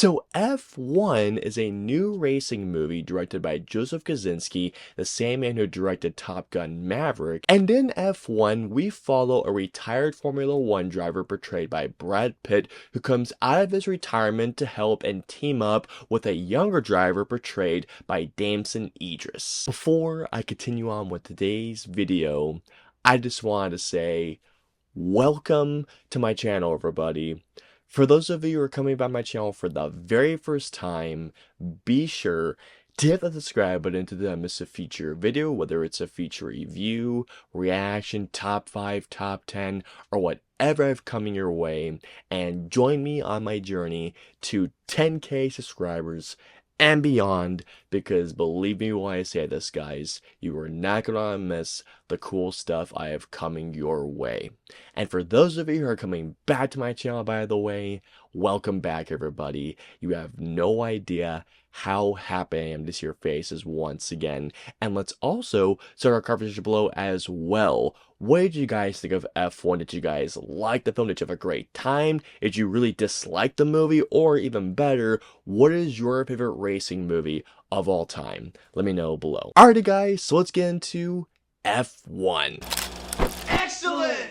So F1 is a new racing movie directed by Joseph Kosinski, the same man who directed Top Gun Maverick. And in F1, we follow a retired Formula One driver portrayed by Brad Pitt, who comes out of his retirement to help and team up with a younger driver portrayed by Damson Idris. Before I continue on with today's video, I just wanted to say, welcome to my channel, everybody. For those of you who are coming by my channel for the very first time, be sure to hit the subscribe button to not miss a future video, whether it's a feature review, reaction, top 5, top 10, or whatever I have coming your way, and join me on my journey to 10K subscribers and beyond, because believe me when I say this, guys, you are not gonna miss the cool stuff I have coming your way. And for those of you who are coming back to my channel, by the way, welcome back, everybody. You have no idea how happy I am to see your faces once again. And let's also start our conversation below as well. What did you guys think of F1? Did you guys like the film? Did you have a great time? Did you really dislike the movie? Or even better, what is your favorite racing movie of all time? Let me know below. Alrighty guys, so let's get into F1. Excellent!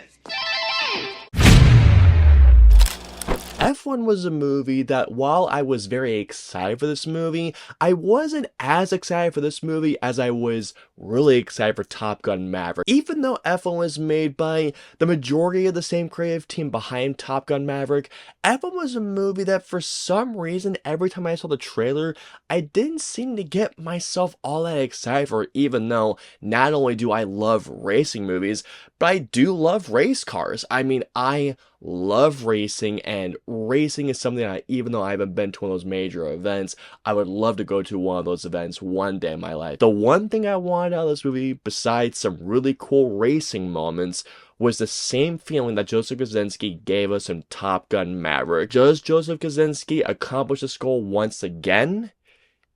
F1 was a movie that, while I was very excited for this movie, I wasn't as excited for this movie as I was really excited for Top Gun Maverick. Even though F1 was made by the majority of the same creative team behind Top Gun Maverick, F1 was a movie that for some reason, every time I saw the trailer, I didn't seem to get myself all that excited for it, even though not only do I love racing movies, but I do love race cars. I mean, I love racing, and racing is something that, even though I haven't been to one of those major events, I would love to go to one of those events one day in my life. The one thing I wanted out of this movie, besides some really cool racing moments, was the same feeling that Joseph Kosinski gave us in Top Gun Maverick. Does Joseph Kosinski accomplish this goal once again?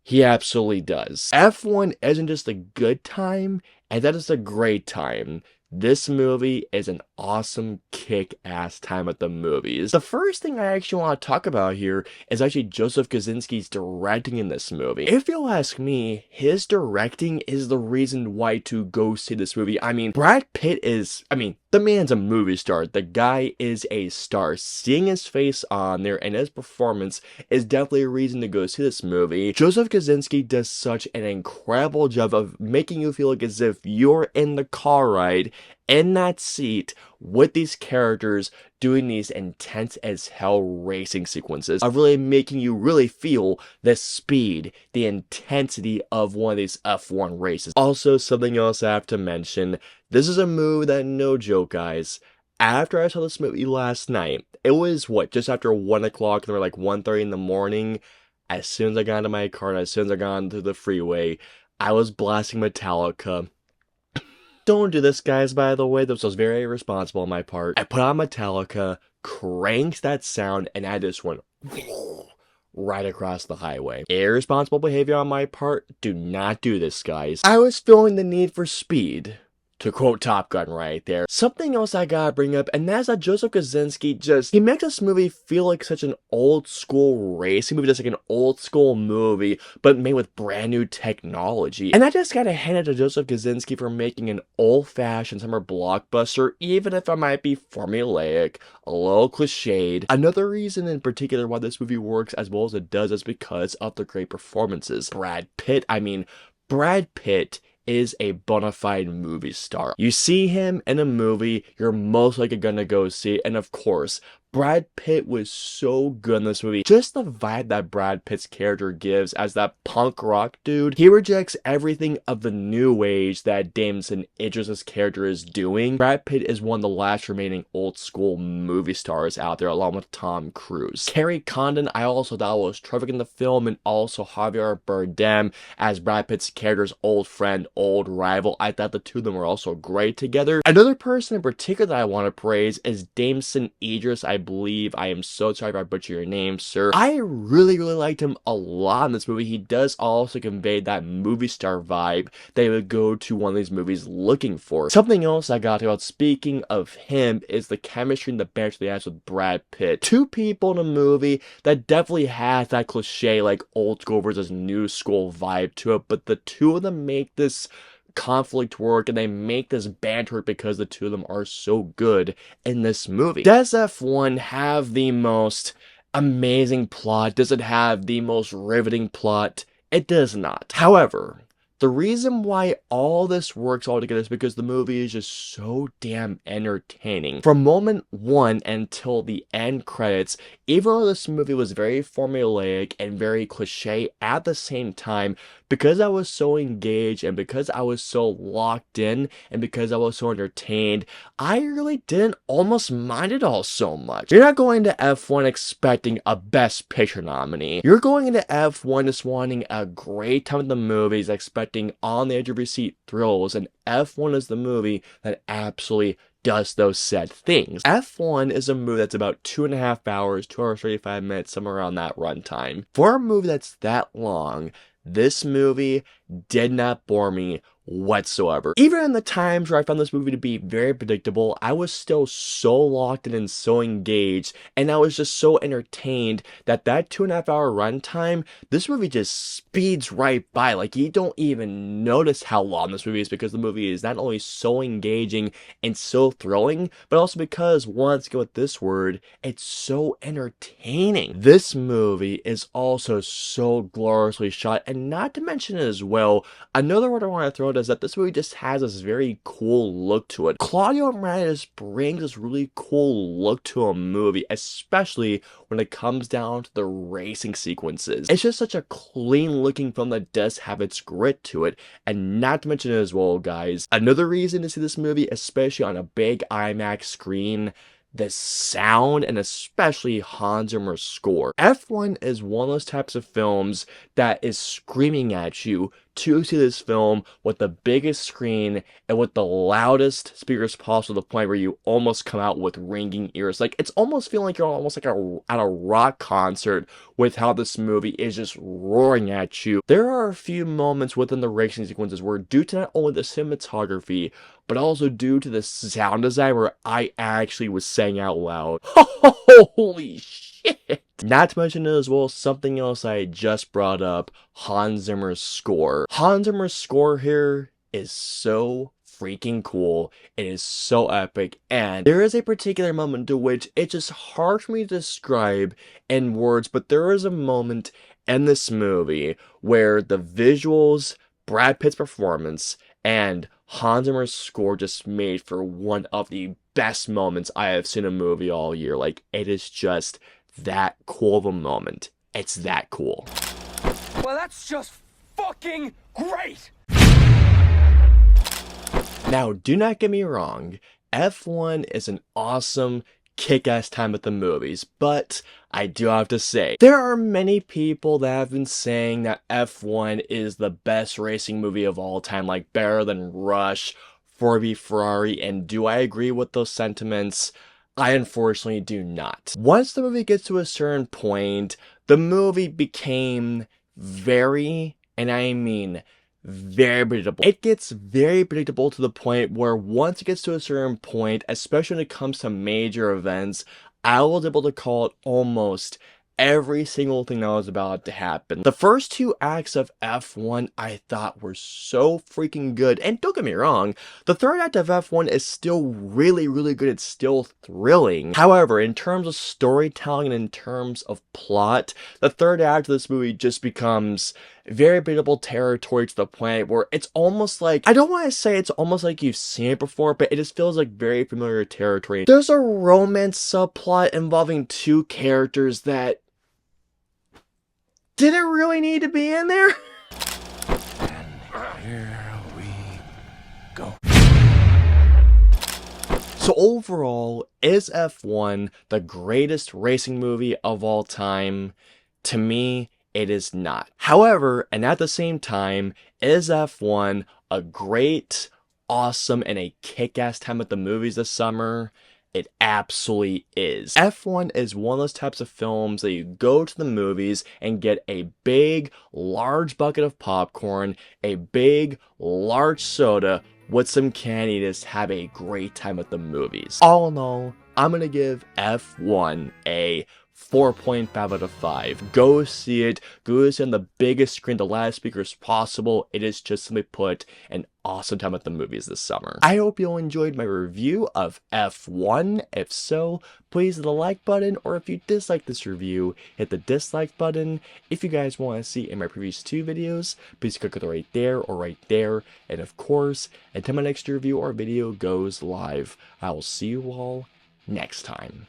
He absolutely does. F1 isn't just a good time, and that is a great time. This movie is an awesome kick-ass time at the movies. The first thing I actually want to talk about here is actually Joseph Kosinski's directing in this movie. If you'll ask me, his directing is the reason why to go see this movie. I mean, Brad Pitt is, the man's a movie star. The guy is a star. Seeing his face on there and his performance is definitely a reason to go see this movie. Joseph Kosinski does such an incredible job of making you feel like as if you're in the car ride, in that seat, with these characters doing these intense as hell racing sequences, of really making you really feel the speed, the intensity of one of these F1 races. Also, something else I have to mention, this is a movie that, no joke guys, after I saw this movie last night, it was just after 1 o'clock, and they were like 1:30 in the morning. As soon as I got into my car, and as soon as I got onto the freeway, I was blasting Metallica. Don't do this, guys, by the way. This was very irresponsible on my part. I put on Metallica, cranked that sound, and I just went right across the highway. Irresponsible behavior on my part. Do not do this, guys. I was feeling the need for speed, to quote Top Gun right there. Something else I gotta bring up, and that's that Joseph Kosinski he makes this movie feel like such an old school racing movie, just like an old school movie, but made with brand new technology. And I just gotta hand it to Joseph Kosinski for making an old fashioned summer blockbuster, even if it might be formulaic, a little cliched. Another reason in particular why this movie works as well as it does is because of the great performances. Brad Pitt is a bona fide movie star. You see him in a movie, you're most likely gonna go see it, and of course, Brad Pitt was so good in this movie. Just the vibe that Brad Pitt's character gives as that punk rock dude. He rejects everything of the new age that Damson Idris' character is doing. Brad Pitt is one of the last remaining old school movie stars out there, along with Tom Cruise. Carrie Condon, I also thought was terrific in the film, and also Javier Bardem as Brad Pitt's character's old friend, old rival. I thought the two of them were also great together. Another person in particular that I want to praise is Damson Idris. I I believe. I am so sorry if I butcher your name, sir. I really liked him a lot in this movie. He does also convey that movie star vibe that you would go to one of these movies looking for. Something else I got about, speaking of him, is the chemistry and the banter they has with Brad Pitt. Two people in a movie that definitely has that cliche like old school versus new school vibe to it, but the two of them make this conflict work, and they make this banter because the two of them are so good in this movie. Does F1 have the most amazing plot? Does it have the most riveting plot? It does not. However, the reason why all this works all together is because the movie is just so damn entertaining. From moment one until the end credits, even though this movie was very formulaic and very cliche at the same time, because I was so engaged and because I was so locked in and because I was so entertained, I really didn't almost mind it all so much. You're not going to F1 expecting a Best Picture nominee. You're going into F1 just wanting a great time at the movies, expecting on the edge of your seat thrills, and F1 is the movie that absolutely does those said things. F1 is a movie that's about 2.5 hours, 2 hours 35 minutes, somewhere around that runtime. For a movie that's that long, this movie did not bore me whatsoever. Even in the times where I found this movie to be very predictable, I was still so locked in and so engaged, and I was just so entertained that 2.5 hour runtime, this movie just speeds right by. Like, you don't even notice how long this movie is because the movie is not only so engaging and so thrilling, but also because, once again with this word, it's so entertaining. This movie is also so gloriously shot, and not to mention as well, another word I want to throw out is that this movie just has this very cool look to it. Claudio Moranis brings this really cool look to a movie, especially when it comes down to the racing sequences. It's just such a clean looking film that does have its grit to it, and not to mention as well, guys, another reason to see this movie, especially on a big IMAX screen, the sound, and especially Hans Zimmer's score. F1 is one of those types of films that is screaming at you to see this film with the biggest screen and with the loudest speakers possible, to the point where you almost come out with ringing ears. Like, it's almost feeling like you're almost like at a rock concert with how this movie is just roaring at you. There are a few moments within the racing sequences where, due to not only the cinematography, but also due to the sound design, where I actually was saying out loud, holy shit! Not to mention as well, something else I just brought up, Hans Zimmer's score. Hans Zimmer's score here is so freaking cool. It is so epic, and there is a particular moment to which it's just hard for me to describe in words, but there is a moment in this movie where the visuals, Brad Pitt's performance, and Hans Zimmer's score just made for one of the best moments I have seen in a movie all year. Like, it is just that cool of a moment. It's that cool. Well, that's just fucking great! Now, do not get me wrong, F1 is an awesome, kick-ass time at the movies, but I do have to say, there are many people that have been saying that F1 is the best racing movie of all time, like better than Rush, Ford v Ferrari, and do I agree with those sentiments? I unfortunately do not. Once the movie gets to a certain point, the movie became very, and I mean very predictable. It gets very predictable to the point where once it gets to a certain point, especially when it comes to major events, I was able to call it almost every single thing that was about to happen. The first two acts of F1 I thought were so freaking good, and don't get me wrong, the third act of F1 is still really good. It's still thrilling. However, in terms of storytelling and in terms of plot, the third act of this movie just becomes very predictable territory, to the point where it's almost like, I don't want to say it's almost like you've seen it before, but it just feels like very familiar territory. There's a romance subplot involving two characters that, did it really need to be in there? And here we go. So overall, is F1 the greatest racing movie of all time? To me, it is not. However, and at the same time, is F1 a great, awesome, and a kick-ass time at the movies this summer? It absolutely is. F1 is one of those types of films that you go to the movies and get a big, large bucket of popcorn, a big, large soda with some candy, and just have a great time at the movies. All in all, I'm gonna give F1 a 4.5 out of 5. Go see it. Go see it on the biggest screen, the loudest speakers possible. It is just simply put an awesome time at the movies this summer. I hope you all enjoyed my review of F1. If so, please hit the like button, or if you dislike this review, hit the dislike button. If you guys want to see in my previous 2 videos, please click it right there or right there. And of course, until my next review or video goes live, I will see you all next time.